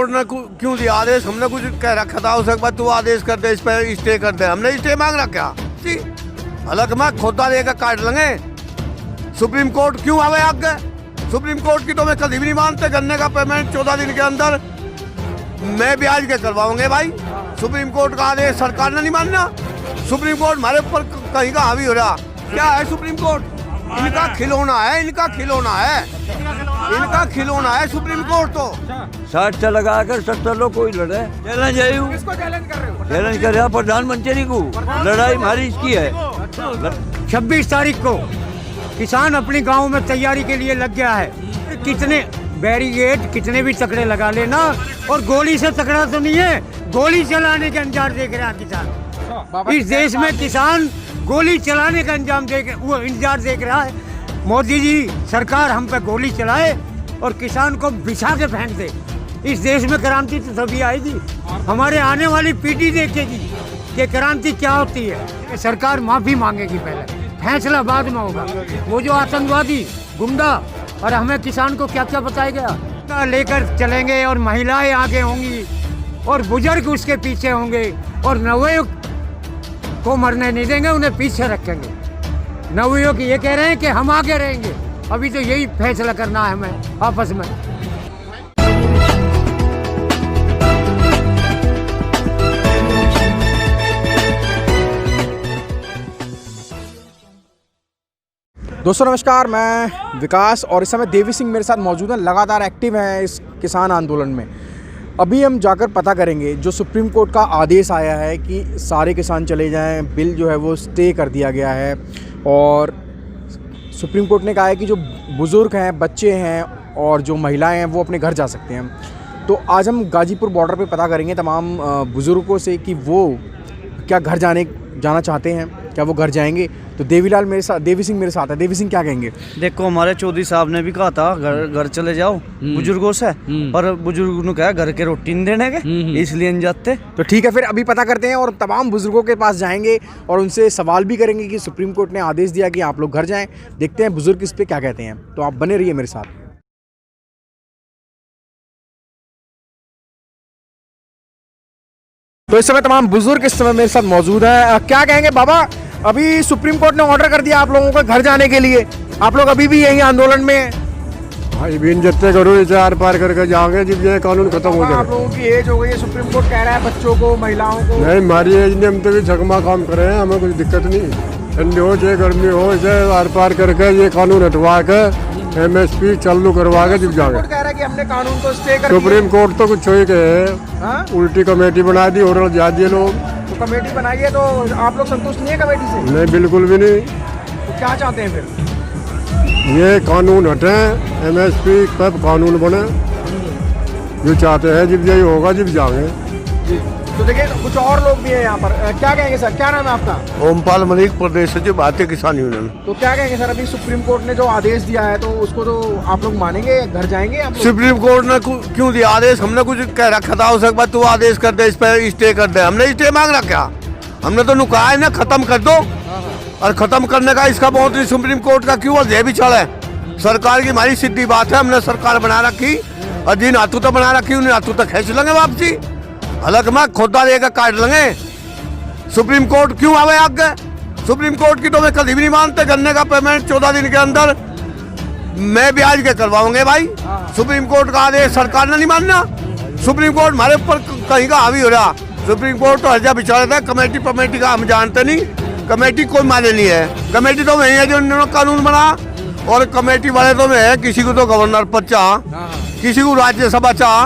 Court ने क्यों दिया आदेश? हमने कुछ कह रखा था उसके बाद तू आदेश कर दे, इस पर स्टे कर दे। हमने स्टे मांग रखा जी, हालांकि मैं खोदा लेकर काट लेंगे। सुप्रीम कोर्ट क्यों आवे आगे? सुप्रीम कोर्ट की तो मैं कभी भी नहीं मानते। गन्ने का पेमेंट 14 दिन के अंदर मैं ब्याज के करवाऊंगे भाई। सुप्रीम कोर्ट का आदेश सरकार ने नहीं मानना। सुप्रीम कोर्ट हमारे ऊपर कहीं का हावी हो रहा। क्या है सुप्रीम कोर्ट? इनका खिलौना है, इनका खिलौना है, इनका खिलौना है सुप्रीम कोर्ट। तो 60 से लगाकर 70 लोग कोई लड़े चैलेंज है। किसको चैलेंज कर रहे हो? चैलेंज कर रहा प्रधानमंत्री को। लड़ाई हमारी इसकी है। 26 तारीख को किसान अपनी गांव में तैयारी के लिए लग गया है। कितने बैरिकेड कितने भी तकड़े लगा लेना, और गोली से तकड़ा तो नहीं है, गोली चलाने के अंजाम देख रहा है किसान। इस देश में किसान गोली चलाने का अंजाम वो इंतजार देख रहा है। मोदी जी सरकार हम पे गोली चलाए और किसान को बिछा के फेंक दे। इस देश में क्रांति तो तभी आएगी, हमारे आने वाली पीढ़ी देखेगी कि क्रांति क्या होती है। सरकार माफी मांगेगी पहले, फैसला बाद में होगा। वो जो आतंकवादी गुंडा और हमें किसान को क्या क्या बताया गया लेकर चलेंगे, और महिलाएं आगे होंगी और बुजुर्ग उसके पीछे होंगे, और नवयुवक को मरने नहीं देंगे, उन्हें पीछे रखेंगे। नवयुवक ये कह रहे हैं कि हम आगे रहेंगे। अभी तो यही फैसला करना है हमें आपस में। दोस्तों नमस्कार, मैं विकास और इस समय देवी सिंह मेरे साथ मौजूद हैं। लगातार एक्टिव हैं इस किसान आंदोलन में। अभी हम जाकर पता करेंगे जो सुप्रीम कोर्ट का आदेश आया है कि सारे किसान चले जाएं, बिल जो है वो स्टे कर दिया गया है, और सुप्रीम कोर्ट ने कहा है कि जो बुज़ुर्ग हैं, बच्चे हैं और जो महिलाएं हैं वो अपने घर जा सकते हैं। तो आज हम गाजीपुर बॉर्डर पे पता करेंगे तमाम बुज़ुर्गों से कि वो क्या घर जाना चाहते हैं, क्या वो घर जाएंगे। तो देवी सिंह मेरे साथ है। देवी सिंह क्या कहेंगे? देखो, हमारे चौधरी साहब ने भी कहा था घर चले जाओ बुजुर्गों से, पर बुजुर्गों ने कहा घर के रोटी नहीं देने के, इसलिए नहीं जाते। तो ठीक है, फिर अभी पता करते हैं और तमाम बुजुर्गों के पास जाएंगे और उनसे सवाल भी करेंगे कि सुप्रीम कोर्ट ने आदेश दिया कि आप लोग घर जाएं। देखते हैं बुजुर्ग इस पे क्या कहते हैं। तो आप बने रहिए मेरे साथ। तो इस समय तमाम बुजुर्ग इस समय मेरे साथ मौजूद हैं। क्या कहेंगे बाबा? अभी सुप्रीम कोर्ट ने ऑर्डर कर दिया आप लोगों को घर जाने के लिए, आप लोग अभी भी यही आंदोलन में हैं? भाई बिन जत्ते करो, इसे आर पार करके जाओगे जब ये कानून खत्म हो जाएगा। आप लोगों की एज हो गई है, सुप्रीम कोर्ट कह रहा है बच्चों को, महिलाओं को। नहीं, हमारी एज ने हम तो भी झकमा काम करे हैं, हमें कुछ दिक्कत नहीं। ठंडी हो चाहे गर्मी हो, इसे आर पार करके ये कानून हटवा के MSP चालू करवा के जब जाएगा। कह रहा है कि हमने कानून को स्टे कर सुप्रीम कोर्ट तो कुछ ही कहे, उल्टी कमेटी बना दी और जा दिए लोग। तो कमेटी बनाई है, तो आप लोग संतुष्ट नहीं है कमेटी से? नहीं, बिल्कुल भी नहीं। तो क्या चाहते हैं फिर? ये कानून हटे, MSP कब कानून बने, जो चाहते हैं जब यही होगा जब जाएंगे। तो देखिए कुछ और लोग भी हैं यहाँ पर। क्या कहेंगे सर, क्या नाम है आपका? ओमपाल मलिक, प्रदेश सचिव भारतीय किसान यूनियन। तो क्या कहेंगे सर, अभी सुप्रीम कोर्ट ने जो आदेश दिया है तो उसको तो आप लोग मानेंगे, घर जाएंगे आप लोग? सुप्रीम कोर्ट ने क्यों दिया आदेश? हमने कुछ कह रखा था उसके बाद तू आदेश कर दे, इस पर स्टे कर दे। हमने स्टे मांग रखा। हमने तो कहा है ना खत्म कर दो, और खत्म करने का इसका बहुत ही सुप्रीम कोर्ट का क्यों ये भी चल है। सरकार की हमारी सीधी बात है, हमने सरकार बना रखी और जिन हाथों तक बना रखी उन हाथों तक खींच लेंगे वापसी। हालांकि मैं खोदा लेकर काट लेंगे। सुप्रीम कोर्ट क्यों आवे आगे? सुप्रीम कोर्ट की तो मैं कभी भी नहीं मानते। गन्ने का पेमेंट 14 दिन के अंदर मैं ब्याज के करवाऊंगे भाई। सुप्रीम कोर्ट का आदेश सरकार ने नहीं मानना। सुप्रीम कोर्ट हमारे ऊपर कहीं का हावी हो रहा। सुप्रीम कोर्ट तो हर्जा बिछा देता है। कमेटी का हम जानते नहीं, कमेटी कोई माने नहीं है। कमेटी तो वही है जो उन्होंने कानून बना, और कमेटी वाले तो में है, किसी को तो गवर्नर पद चाह, किसी को राज्यसभा चाह।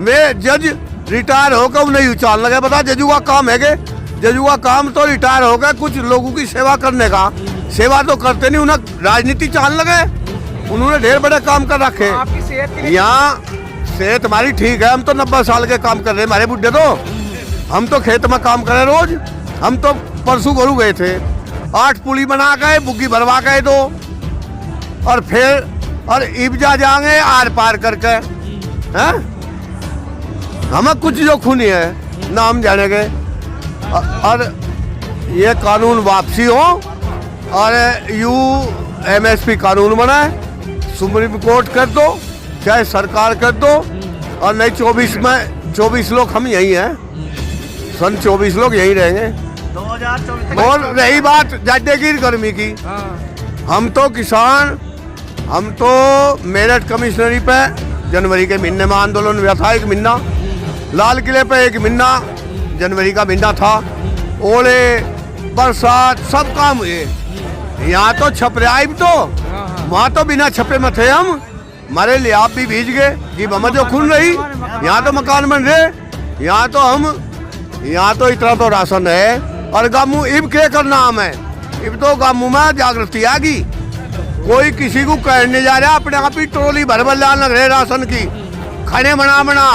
वे जज रिटायर होकर नहीं उछाल लगे। बता, जजू का काम है कि जजू का काम तो रिटायर हो गया कुछ लोगों की सेवा करने का। सेवा तो करते नहीं, उन्हें राजनीति चाल लगे। उन्होंने ढेर बड़े काम कर रखे। यहाँ सेहत हमारी ठीक है, हम तो 90 साल के काम कर रहे हैं। हमारे बुढ़े तो, हम तो खेत में काम कर रहे रोज। हम तो परसों घरू गए थे, 8 पुली बना गए, बुग्गी भरवा गए दो, और फिर और इब्जा जाएंगे आर पार करके। हैं हमें कुछ जो खूनी है ना हम जानेंगे। और ये कानून वापसी हो और MSP कानून बनाए, सुप्रीम कोर्ट कर दो चाहे सरकार कर दो, और नहीं 24 लोग हम यही हैं, सन 24 लोग यही रहेंगे। 2024 और रही बात जाडे की गर्मी की, हम तो किसान, हम तो मेरठ कमिश्नरी पे जनवरी के महीने में आंदोलन हुआ था, 1 महीना। लाल किले पे 1 महीना जनवरी का महीना था। ओले बरसात सब काम हुए। यहाँ तो छपरे आए तो, वहाँ तो बिना छपे में थे हम, हमारे लिए आप भी भीज गए जी, हमें जो खुल रही। यहाँ तो मकान बन रहे, यहाँ तो हम, यहाँ तो इतना तो राशन है। और गामू इब के करना हम है, इब तो गामू में जागृति आ गई, कोई किसी को कहने जा रहा, अपने आप ही ट्रोली भर भर लाने लग रहे राशन की, खाने बना बना।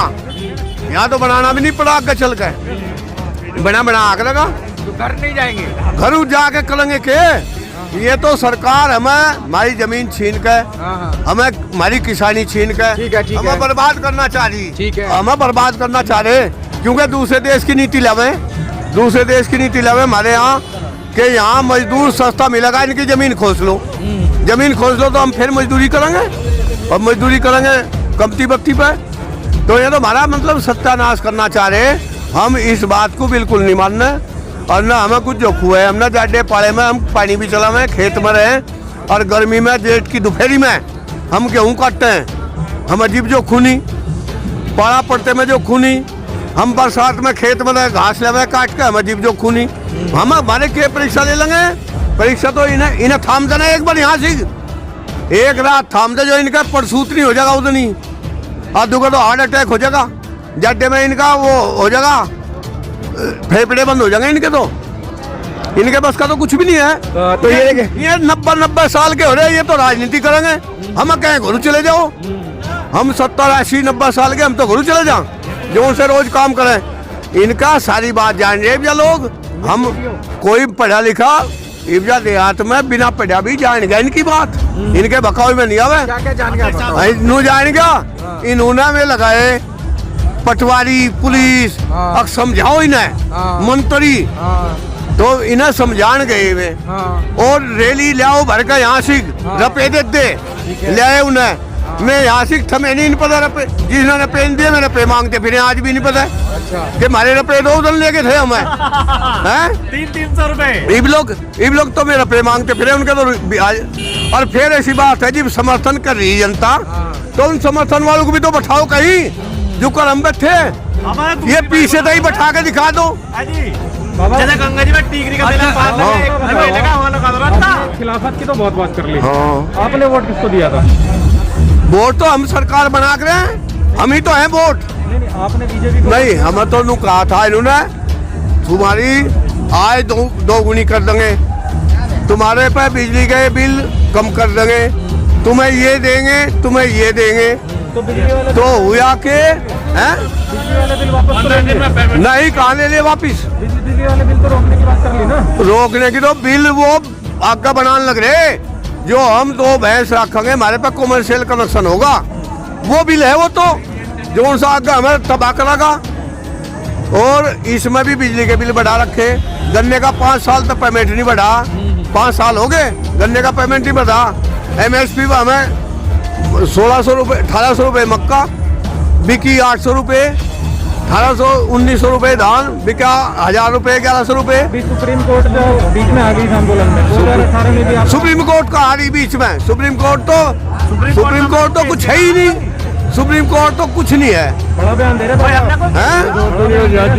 यहाँ तो बनाना भी नहीं पड़ा, आगे चल के बना बना आग लगा, घर नहीं जाएंगे, घर जाके करेंगे के। ये तो सरकार हमें हमारी जमीन छीन के, हमें हमारी किसानी छीन के ठीक है, हमें बर्बाद करना चाह रही, ठीक है। हमें बर्बाद करना चाह रहे, क्योंकि दूसरे देश की नीति लावे, दूसरे देश की नीति लावे हमारे यहाँ के यहाँ मजदूर सस्ता मिलेगा, इनकी जमीन खोज लो, जमीन खोज लो तो हम फिर मजदूरी करेंगे, और मजदूरी करेंगे कमती बत्ती पे। तो ये तो हमारा मतलब सत्यानाश करना चाह रहे। हम इस बात को बिल्कुल नहीं मानना, और ना हमें कुछ जो हुआ है, हम ना जाडे पाड़े में हम पानी भी चला में खेत में रहे, और गर्मी में जेठ की दोपहरी में हम गेहूँ काटते हैं, हम अजीब जो खूनी पाड़ा पड़ते में जो खूनी, हम बरसात में खेत में घास ले काट के, हम अजीब जो खूनी, हम हमारे के परीक्षा ले लेंगे। परीक्षा तो इन्हें थाम देना एक बार, यहाँ से एक रात थाम दे, जो इनका परसूत नहीं हो जाएगा उतनी, और दूसरा तो हार्ट अटैक हो जाएगा, जाडे में इनका वो हो जाएगा, फेफड़े बंद हो जाएंगे इनके, तो इनके बस का तो कुछ भी नहीं है। तो ये 90 साल के हो रहे, ये तो राजनीति करेंगे, हम कहें घरों चले जाओ, हम 70, 80, 90 साल के, हम तो घरों चले जाओ, जो से रोज काम करें। इनका सारी बात जान रहे इब्जा लोग, हम कोई पढ़ा लिखा इब्जा देहात में बिना पढ़ा भी जान गया इनकी बात, इनके बकाव में नहीं आवे, क्या क्या जान गया, इन्हों जान गया, इन्होंने में लगाए पटवारी पुलिस, अब समझाओ इन्हें मंत्री, तो इन्हें समझान गए वे, और रैली लाओ भर का यहाँ से रपे दे ले उन्हें, मैं यहाँ से थमे नहीं पता रपे, जिन्होंने पेन दिए मेरे पे मांगते फिर आज भी नहीं पता कि हमारे रपे 2 दिन लेके थे हमें, हैं 300 रुपए। इब लोग तो मेरे पे मांगते फिर उनके तो। और फिर ऐसी बात है जब समर्थन कर रही जनता, तो उन समर्थन वालों को भी तो बैठाओ कहीं, जो कर हम बैठे, ये पीछे तो ही बैठा के दिखा दो। जैसे गंगा जी में टीकरी का मेला पार लगा, वहाँ लगा था। खिलाफत की तो बहुत बात कर ली, हाँ। आपने वोट किसको दिया था? वोट तो हम सरकार बना कर रहे हैं, हम ही तो हैं वोट। नहीं, आपने बीजेपी को नहीं, हमें तो कहा था इन्होंने, तुम्हारी आय 2 गुनी कर देंगे, तुम्हारे पे बिजली के बिल कम कर देंगे, तुम्हें ये देंगे, तुम्हें ये देंगे। तो बिजली वाले तो हुआ के हैं बिजली वाले बिल वापस तो लेंगे। नहीं, कहाँ ले लिए वापिस, बिजली वाले बिल तो रोकने की बात कर ली ना। रोकने की तो बिल वो आगे बनाने लग रहे, जो हम 2 भैंस रखेंगे हमारे पास कमर्शियल कनेक्शन होगा, वो बिल है वो, तो जो सा आगे हमें तबाह करेगा। और इसमें भी बिजली के बिल बढ़ा रखे, गन्ने का 5 साल तक पेमेंट नहीं बढ़ा, 5 साल हो गए गन्ने का पेमेंट नहीं बढ़ा। MSP में हमें 1600 रुपये 1800 रुपये मक्का बिकी, 800 रुपये, 1800 1900 रुपये धान बिका, 1000 रुपये 1100 रुपये। अभी सुप्रीम कोर्ट जो बीच में आ गई इस आंदोलन में, 2018 में भी आप सुप्रीम कोर्ट का आ रही बीच में, सुप्रीम कोर्ट तो कुछ है ही नहीं, सुप्रीम कोर्ट तो कुछ नहीं है। बड़ा बयान दे रहे हैं?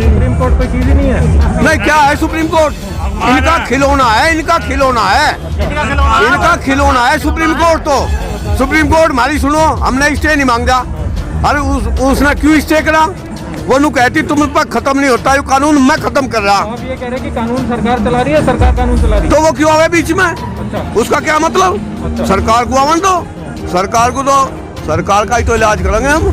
सुप्रीम कोर्ट कोई चीज ही नहीं है। नहीं, क्या है सुप्रीम कोर्ट? इनका खिलौना है, इनका खिलौना है, इनका खिलौना है सुप्रीम कोर्ट। तो सुप्रीम कोर्ट हमारी सुनो, हमने स्टे नहीं मांगा, अरे उसने क्यों स्टे करा? वो नु कहती तुम पर खत्म नहीं होता ये कानून, मैं खत्म कर रहा। आप ये कह रहे हैं कि कानून सरकार चला रही है, सरकार कानून चला रही है, तो वो क्यों आवे बीच में? अच्छा। उसका क्या मतलब? अच्छा। सरकार को आवन दो, सरकार को तो सरकार का ही तो इलाज करेंगे हम,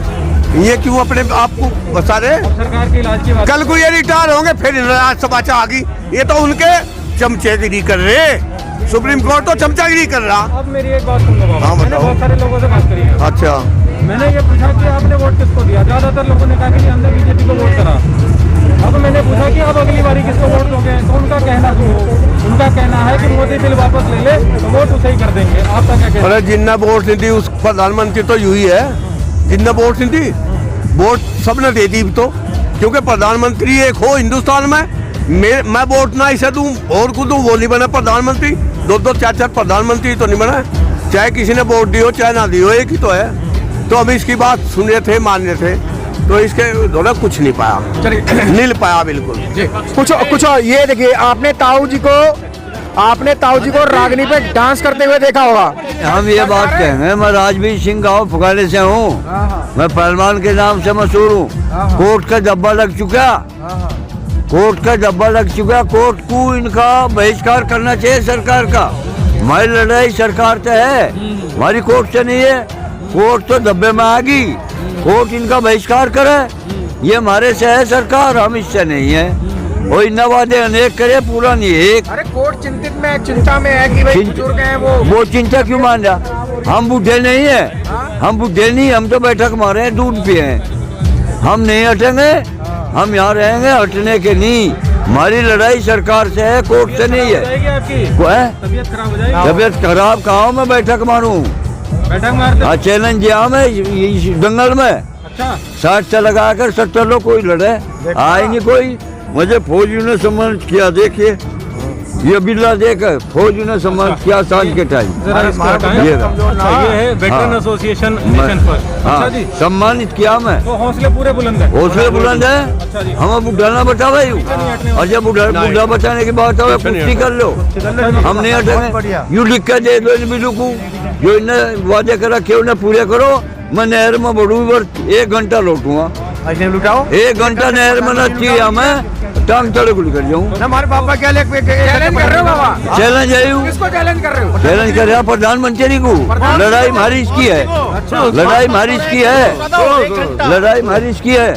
ये क्यों अपने आप को बचा रहे? सरकार के इलाज की बात। कल को ये रिटायर होंगे फिर राज्यसभा आ गई, ये तो उनके चमचेगिरी कर रहे, सुप्रीम कोर्ट तो चमचागिरी कर रहा। अब मेरी एक बात सुन लो बाबा, हाँ, मैंने बताओ। बहुत सारे लोगों से बात करी है। अच्छा, मैंने ये पूछा कि आपने वोट किसको दिया, ज्यादातर लोगों ने कहा कि हमने बीजेपी को वोट करा। अब मैंने पूछा कि अब अगली बारी किसको वोट दोगे, तो उनका कहना है कि मोदी बिल वापस ले ले तो वोट उसे ही कर देंगे। आपका क्या कहना है? अरे जिन्ना वोट नहीं दी उस प्रधानमंत्री तो यू ही है, जिन्ना वोट नहीं दी वोट सबने दे दी तो, क्योंकि प्रधानमंत्री एक हो हिंदुस्तान में। मैं वोट ना इसे दूं और को दूं, वो नहीं बना प्रधानमंत्री। दो दो चार चार प्रधानमंत्री तो नहीं बना, चाहे किसी ने वोट दी हो चाहे ना दी हो, एक ही तो है। तो हम इसकी बात सुन रहे थे, मान रहे थे, तो इसके दोनों कुछ नहीं पाया, चलिए मिल पाया बिल्कुल। कुछ ये देखिए, आपने ताऊ जी को रागनी पे डांस करते हुए देखा होगा। हम ये बात कहेंगे, मैं राजवीर सिंह गाँव फुगाले से हूँ, मैं पहलवान के नाम से मशहूर हूँ। कोर्ट का डब्बा लग चुका, कोर्ट का डब्बा लग चुका। कोर्ट को इनका बहिष्कार करना चाहिए सरकार का। हमारी लड़ाई सरकार से है, हमारी कोर्ट से नहीं है। कोर्ट तो डब्बे में आ गई, कोर्ट इनका बहिष्कार करे, ये हमारे से है सरकार, हम इससे नहीं है। और इन वादे अनेक करे, पूरा नहीं एक। अरे कोर्ट चिंता में है कि भाई बुजुर्ग हैं वो चिंता क्यों मान रहा? हम बूढ़े नहीं है, हम बूढ़े नहीं, हम तो बैठक मारे हैं, दूध पिए हैं। हम नहीं हटेंगे, हम यहाँ रहेंगे, हटने के नहीं। हमारी लड़ाई सरकार से है, कोर्ट से नहीं है। तबीयत खराब हो जाएगी। तबियत खराब कहाँ मैं बैठक मारूं? बैठक मारते। हाँ, चैलेंज दिया मैं इस दंगल में। अच्छा, 60 से लगाकर 70 लोग कोई लड़े, आएंगे कोई। मुझे फौजियों ने सम्मानित किया, देखिए ये बिल्ला देकर फौजियों ने सम्मानित किया सांझ के टाइम। जरा इसको हटाएं। ये अच्छा, ये है वेटरन एसोसिएशन नेशन फर्स्ट। अच्छा जी, सम्मानित किया मैं। तो हौसले पूरे बुलंद है। हौसले बुलंद है। अच्छा जी। हम बुढ़ा ना बचा भाई, और जब बुढ़ा बचाने की बात है कुश्ती कर लो, हम नहीं हटेंगे। यूँ लिख कर दे दो इन बिल्लू को, जो इन्हें वादे कर रखे उन्हें पूरे करो। मैं नहर में बढ़ू, 1 घंटा लौटूंगा। लुटाओ 1 घंटा नहर में नची मैं टांग तले गुल कर जाऊँ। हमारे पापा क्या चैलेंज कर रहे हो बाबा? चैलेंज है, किसको चैलेंज कर रहे हो? चैलेंज कर रहा प्रधानमंत्री को। लड़ाई हमारी इसकी है, लड़ाई हमारी इसकी है, लड़ाई हमारी इसकी है,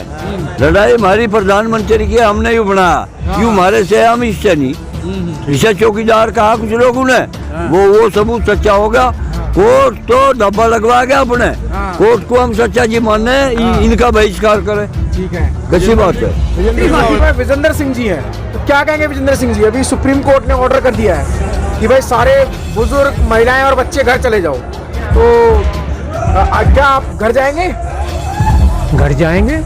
लड़ाई हमारी प्रधानमंत्री की है। हमने यूँ बनाया, यूँ हमारे से, हम इससे नहीं। इसे चौकीदार कहा कुछ लोगों ने, वो सबूत सच्चा होगा। कोर्ट तो डब्बा लगवा गया अपने, कोर्ट को हम सच्चा जी माने, इनका बहिष्कार करें। ठीक है, कैसी बात है? विजेंद्र सिंह जी हैं, तो क्या कहेंगे विजेंद्र सिंह जी? अभी सुप्रीम कोर्ट ने ऑर्डर कर दिया है कि भाई सारे बुजुर्ग, महिलाएं और बच्चे घर चले जाओ, तो क्या आप घर जाएंगे? घर जाएंगे।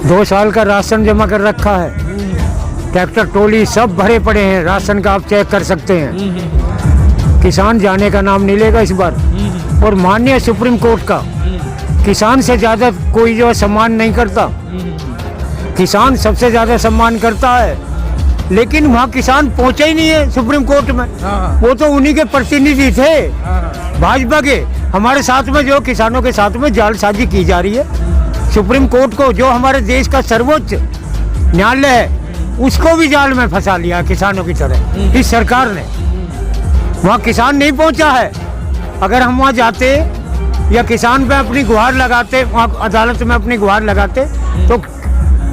2 साल का राशन जमा कर रखा है, ट्रैक्टर ट्रॉली सब भरे पड़े हैं, राशन का आप चेक कर सकते हैं। किसान जाने का नाम नहीं लेगा इस बार। और माननीय सुप्रीम कोर्ट का किसान से ज्यादा कोई जो सम्मान नहीं करता, किसान सबसे ज्यादा सम्मान करता है। लेकिन वहाँ किसान पहुंचे ही नहीं है सुप्रीम कोर्ट में, वो तो उन्हीं के प्रतिनिधि थे भाजपा के। हमारे साथ में जो किसानों के साथ में जालसाजी की जा रही है, सुप्रीम कोर्ट को जो हमारे देश का सर्वोच्च न्यायालय है, उसको भी जाल में फंसा लिया किसानों की तरह इस सरकार ने। वहाँ किसान नहीं पहुँचा है। अगर हम वहाँ जाते या किसान पे अपनी गुहार लगाते, वहाँ अदालत में अपनी गुहार लगाते, तो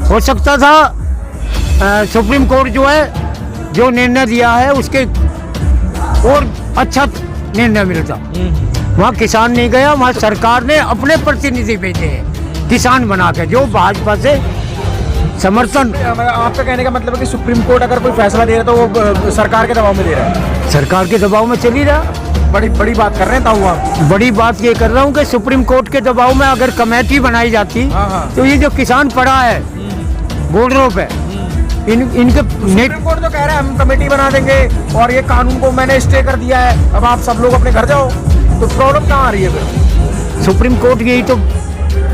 हो सकता था सुप्रीम कोर्ट जो है, जो निर्णय दिया है उसके और अच्छा निर्णय मिलता। वहाँ किसान नहीं गया, वहाँ सरकार ने अपने प्रतिनिधि भेजे हैं किसान बना के, जो भाजपा से समर्थन। आपका कहने का मतलब है कि सुप्रीम कोर्ट अगर कोई फैसला दे रहा है तो वो सरकार के दबाव में दे रहा है? सरकार के दबाव में चली रहा। बड़ी बात कर रहे हैं ताऊ आप। बड़ी बात ये कर रहा हूँ कि सुप्रीम कोर्ट के दबाव में अगर कमेटी बनाई जाती, तो ये जो किसान पड़ा है बॉर्डरों पे, इनके सुप्रीम कोर्ट तो कह रहा है हम कमेटी बना देंगे और ये कानून को मैंने स्टे कर दिया है, अब आप सब लोग अपने घर जाओ, तो प्रॉब्लम कहाँ आ रही है फिर? सुप्रीम कोर्ट यही तो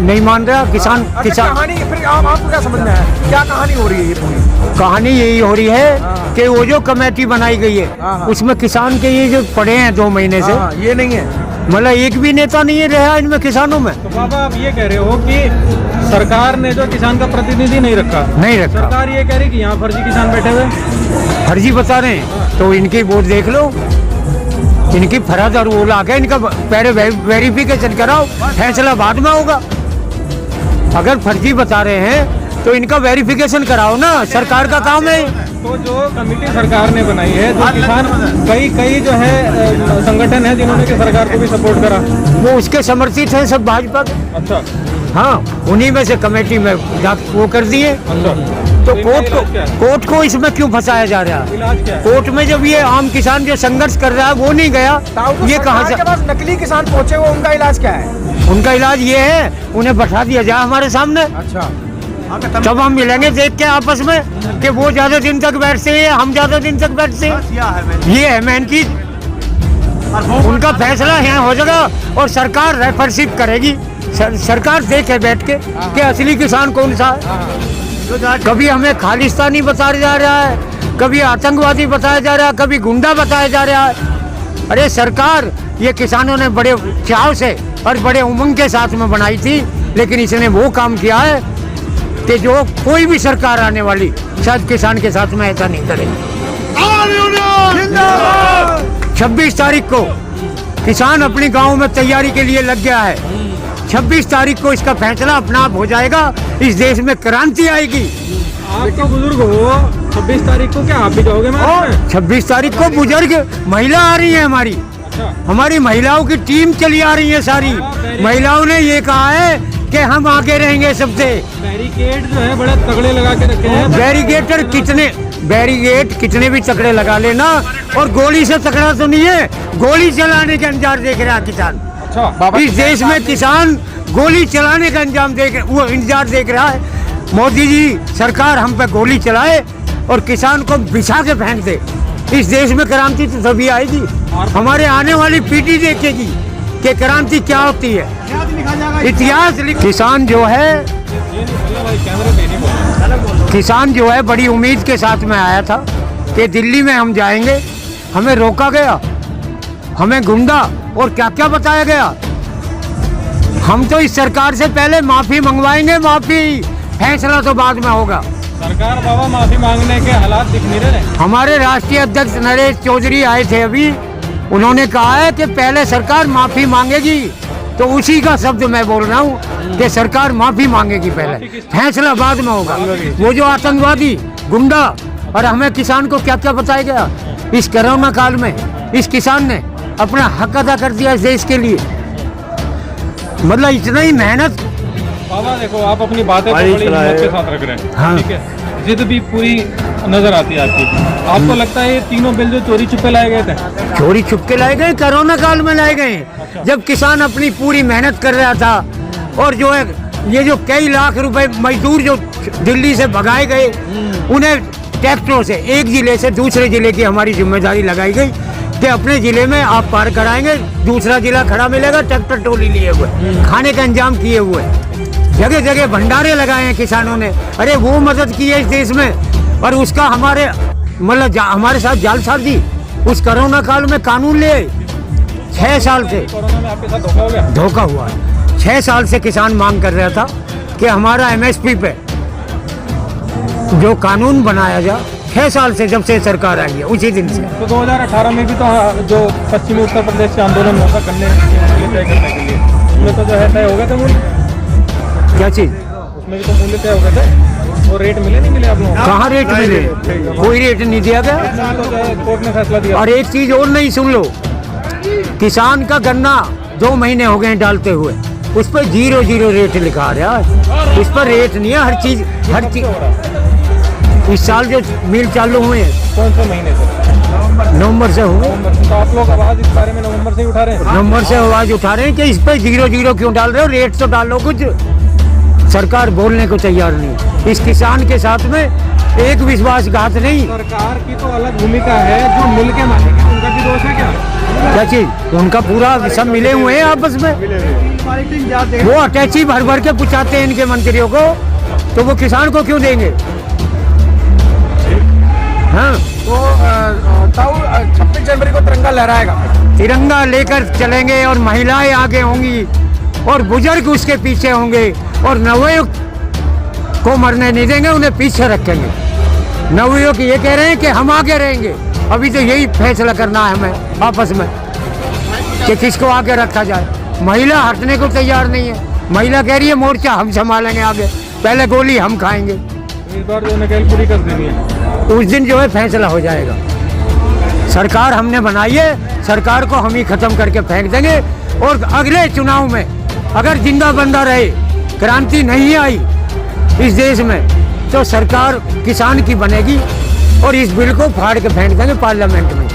नहीं मान रहा। किसान कहानी फिर आपको क्या समझ में आया, क्या कहानी हो रही है? ये पूरी कहानी यही हो रही है कि वो जो कमेटी बनाई गई है, उसमें किसान के ये जो पड़े हैं 2 महीने से, ये नहीं है, मतलब एक भी नेता नहीं रहा इनमें किसानों में। तो बाबा आप ये कह रहे हो कि सरकार ने जो किसान का प्रतिनिधि नहीं रखा? सरकार ये कह रही कि यहाँ फर्जी किसान बैठे हुए, फर्जी बता रहे हैं, तो इनकी वोट देख लो, इनकी फराद और वो ला के इनका पहले वेरिफिकेशन कराओ, फैसला बाद में होगा। अगर फर्जी बता रहे हैं तो इनका वेरिफिकेशन कराओ ना, सरकार का काम है। तो जो कमेटी सरकार ने बनाई है, जो किसान कई जो है संगठन है जिन्होंने कि सरकार को भी सपोर्ट करा, वो उसके समर्थित हैं सब भाजपा के। अच्छा, हाँ, उन्हीं में से कमेटी में वो कर दिए। अच्छा, तो इनका इलाज क्या है? कोर्ट को इसमें क्यों फंसाया जा रहा है? इलाज क्या है? कोर्ट में जब ये आम किसान जो संघर्ष कर रहा है वो नहीं गया, ताऊ, ये कहाँ सरकार के से? पास नकली किसान पहुंचे हुए, उनका इलाज क्या है? उनका इलाज ये है, उन्हें बैठा दिया जाए हमारे सामने, अच्छा, तब हम मिलेंगे देख के आपस में कि वो ज्यादा दिन तक बैठते हैं, हम ज्यादा दिन तक बैठते हैं। ये है मेन चीज। उनका फैसला यहाँ हो जाएगा और सरकार रेफरशिप करेगी। सरकार देखे बैठ के कि असली किसान कौन सा है। कभी हमें खालिस्तानी बताया जा रहा है, कभी आतंकवादी बताया जा रहा है, कभी गुंडा बताया जा रहा है। अरे सरकार ये किसानों ने बड़े चाव से और बड़े उमंग के साथ में बनाई थी, लेकिन इसने वो काम किया है कि जो कोई भी सरकार आने वाली शायद किसान के साथ में ऐसा नहीं करेगी। 26 तारीख को किसान अपने गांव में तैयारी के लिए लग गया है। 26 तारीख को इसका फैसला अपना आप हो जाएगा, इस देश में क्रांति आएगी। आप तो बुजुर्ग हो, 26 तारीख को क्या आप भी जाओगे मार्च में? 26 तारीख को बुजुर्ग महिला आ रही है, हमारी महिलाओं की टीम चली आ रही है सारी। महिलाओं ने ये कहा है कि हम आगे रहेंगे सबसे। बैरिकेड जो है बड़े तगड़े लगा के रखे हैं। बैरिकेड कितने भी तकड़े लगा लेना, और गोली से तकड़ा तो नहीं है, गोली चलाने के अंजार देख रहा है किसान। अच्छा, इस देश में किसान गोली चलाने का वो इंतजार देख रहा है। मोदी जी सरकार हम पे गोली चलाए और किसान को बिछा के फेंक दे। इस देश में क्रांति तो तभी आएगी, हमारे आने वाली पीढ़ी देखेगी कि क्रांति क्या होती है। इतिहास किसान जो है, किसान जो है बड़ी उम्मीद के साथ में आया था कि दिल्ली में हम जाएंगे, हमें रोका गया, हमें गुंडा और क्या क्या बताया गया। हम तो इस सरकार से पहले माफी मंगवाएंगे, माफी, फैसला तो बाद में होगा। सरकार बाबा माफी मांगने के हालात दिख नहीं रहे। हमारे राष्ट्रीय अध्यक्ष नरेश चौधरी आए थे अभी, उन्होंने कहा है कि पहले सरकार माफी मांगेगी, तो उसी का शब्द मैं बोल रहा हूँ कि सरकार माफी मांगेगी, पहले फैसला बाद में होगा। वो जो आतंकवादी, गुंडा और हमें किसान को क्या क्या बताया गया, इस कोरोना काल में इस किसान ने अपना हक अदा कर दिया इस देश के लिए। मतलब इतना ही मेहनत। बाबा देखो, आप अपनी बातें तो बड़ी हिम्मत के साथ रख रहे हैं, हाँ। ठीक है, जिद भी पूरी नजर आती है आपकी। आपको लगता है ये तीनों बिल जो चोरी छुपे लाए गए थे, चोरी छुप के लाए गए, कोरोना काल में लाए गए, जब किसान अपनी पूरी मेहनत कर रहा था। और जो है ये जो कई लाख रुपए मजदूर जो दिल्ली से भगाए गए, उन्हें ट्रैक्टरों से एक जिले से दूसरे जिले की हमारी जिम्मेदारी लगाई गई कि अपने जिले में आप पार कराएंगे, दूसरा जिला खड़ा मिलेगा ट्रैक्टर ट्रॉली लिए हुए, खाने का इंतजाम किए हुए। जगह जगह भंडारे लगाए हैं किसानों ने। अरे वो मदद की है इस देश में, और उसका हमारे मतलब हमारे साथ जालसाजी उस कोरोना काल में कानून ले आए। 6 साल से कोरोना में आपके साथ धोखा हो गया। धोखा हुआ है। 6 साल से किसान मांग कर रहा था कि हमारा MSP पे जो कानून बनाया जाए। 6 साल से जब से सरकार आई है उसी दिन से। तो 2018 में भी तो जो पश्चिमी उत्तर प्रदेश से आंदोलन होगा करने तय करने के लिए, उसमें तो जो है तय हो गए थे मूल्य। क्या चीज? उसमें भी तो मूल्य तय हो गए थे, वो रेट मिले नहीं मिले आप लोगों को? कहाँ रेट मिले? कोई रेट नहीं दिया गया। तो जो है कोर्ट ने फैसला दिया। और एक चीज और नहीं, सुन लो, किसान का गन्ना 2 महीने हो गए डालते हुए, उस पर 0 रेट लिखा रहा है। उस पर रेट नहीं है, हर चीज इस साल जो मिल चालू हुए हैं कौन से महीने से? नवंबर से हुए। नवंबर से। तो आप लोग आवाज इस बारे में नवंबर से ही उठा रहे हैं? नवंबर से आवाज उठा रहे हैं कि इस पर 0 क्यों डाल रहे हो, रेट तो डालो कुछ। सरकार बोलने को तैयार नहीं। इस किसान के साथ में एक विश्वासघात नहीं। सरकार की तो अलग भूमिका है, जो मिल के मानेंगे उनका भी दोष है क्या? क्या चीज? उनका पूरा सब मिले हुए हैं आपस में, वो अटैची भर भर के पुछाते हैं इनके मंत्रियों को, तो वो किसान को क्यों देंगे? हाँ, तो ताऊ 26 जनवरी को तिरंगा लहराएगा। तिरंगा लेकर चलेंगे और महिलाएं आगे होंगी और बुजुर्ग उसके पीछे होंगे, और नवयुवक को मरने नहीं देंगे, उन्हें पीछे रखेंगे। नवयुवक ये कह रहे हैं कि हम आगे रहेंगे। अभी तो यही फैसला करना है हमें आपस में कि किसको आगे रखा जाए। महिला हटने को तैयार नहीं है। महिला कह रही है मोर्चा हम संभालेंगे आगे, पहले गोली हम खाएंगे। इस बार जो नकेल पूरी कर देनी है। उस दिन जो है फैसला हो जाएगा। सरकार हमने बनाई है, सरकार को हम ही खत्म करके फेंक देंगे। और अगले चुनाव में अगर जिंदा बंदा रहे, क्रांति नहीं आई इस देश में, तो सरकार किसान की बनेगी और इस बिल को फाड़ के फेंक देंगे पार्लियामेंट में।